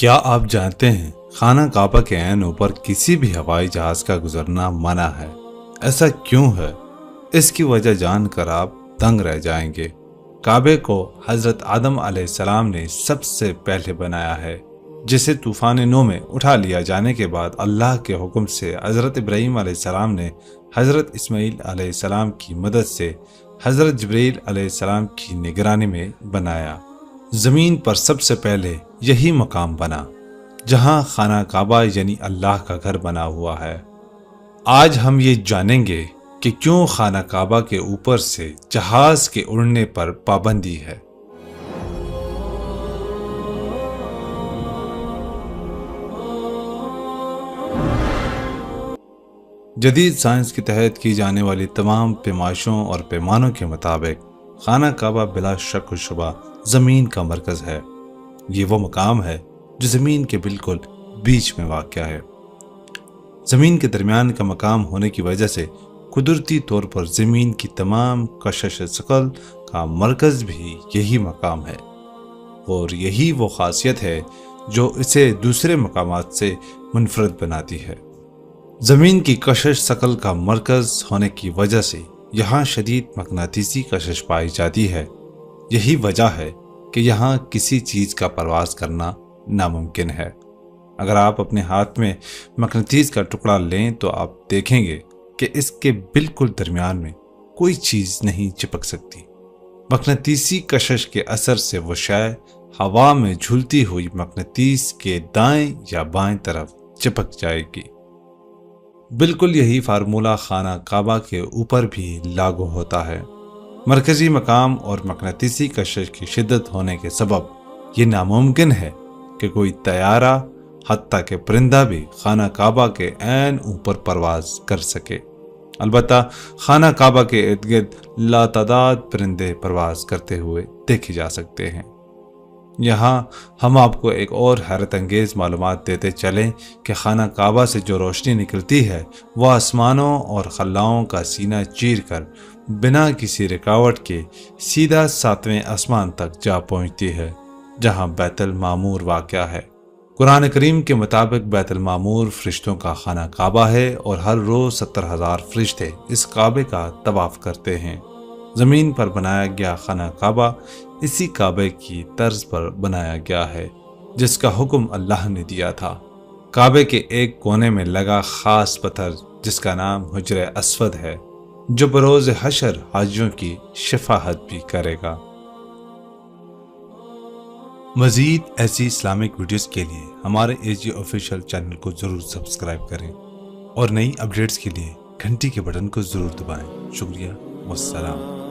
क्या आप जानते हैं खाना काबा के ऐन ऊपर किसी भी हवाई जहाज का गुजरना मना है। ऐसा क्यों है? इसकी वजह जानकर आप दंग रह जाएंगे। काबे को हजरत आदम अलैहिस्सलाम ने सबसे पहले बनाया है, जिसे तूफान नूह में उठा लिया जाने के बाद अल्लाह के हुक्म से हजरत इब्राहीम अलैहिस्सलाम ने हजरत इस्माईल अलैहिस्सलाम की मदद से हजरत जिब्रील अलैहिस्सलाम की निगरानी में बनाया। ज़मीन पर सबसे पहले यही मकाम बना जहां खाना काबा यानी अल्लाह का घर बना हुआ है। आज हम ये जानेंगे कि क्यों खाना काबा के ऊपर से जहाज के उड़ने पर पाबंदी है। जदीद साइंस के तहत की जाने वाली तमाम पैमाइशों और पैमानों के मुताबिक खाना काबा बिला शक व शुबा ज़मीन का मरकज़ है। ये वो मकाम है जो ज़मीन के बिल्कुल बीच में वाक़या है। ज़मीन के दरमियान का मकाम होने की वजह से कुदरती तौर पर ज़मीन की तमाम कशिश सकल का मरकज़ भी यही मकाम है, और यही वो ख़ासियत है जो इसे दूसरे मकामात से मुनफरद बनाती है। ज़मीन की कशिश सकल का मरकज़ होने की वजह से यहाँ शदीद मकनातीसी कशिश पाई जाती है। यही वजह है कि यहाँ किसी चीज़ का परवाज़ करना नामुमकिन है। अगर आप अपने हाथ में मकनातीस का टुकड़ा लें तो आप देखेंगे कि इसके बिल्कुल दरमियान में कोई चीज़ नहीं चिपक सकती। मकनातीसी कशिश के असर से वो शय हवा में झूलती हुई मकनातीस के दाएं या बाएं तरफ चिपक जाएगी। बिल्कुल यही फार्मूला खाना काबा के ऊपर भी लागू होता है। मरकजी मकाम और मकनातीसी कशिश की शिद्दत होने के सबब ये नामुमकिन है कि कोई तैयारा हत्ता के परिंदा भी खाना काबा के ऐन ऊपर परवाज कर सके। अलबत्ता खाना काबा के इर्द गिर्द लातादाद परिंदे परवाज करते हुए देखे जा सकते हैं। यहाँ हम आपको एक और हैरत अंगेज़ मालूमात देते चलें कि खाना काबा से जो रोशनी निकलती है वह आसमानों और खल्लाओं का सीना चीर कर बिना किसी रुकावट के सीधा 7वें आसमान तक जा पहुँचती है, जहाँ बैतुल मामूर वाक़या है। कुरान करीम के मुताबिक बैतुल मामूर फरिश्तों का खाना काबा है और हर रोज़ 70,000 फरिश्ते इस काबे का तवाफ़ करते हैं। ज़मीन पर बनाया गया खाना काबा इसी काबे की तर्ज पर बनाया गया है जिसका हुक्म अल्लाह ने दिया था। काबे के एक कोने में लगा खास पत्थर जिसका नाम हुज्र अस्वद है, जो बरोज़ हशर हाजियों की शफाअत भी करेगा। मज़ीद ऐसी इस्लामिक वीडियोस के लिए हमारे AG ऑफिशियल चैनल को ज़रूर सब्सक्राइब करें और नई अपडेट्स के लिए घंटी के बटन को ज़रूर दबाएं। शुक्रिया। वस्सलाम।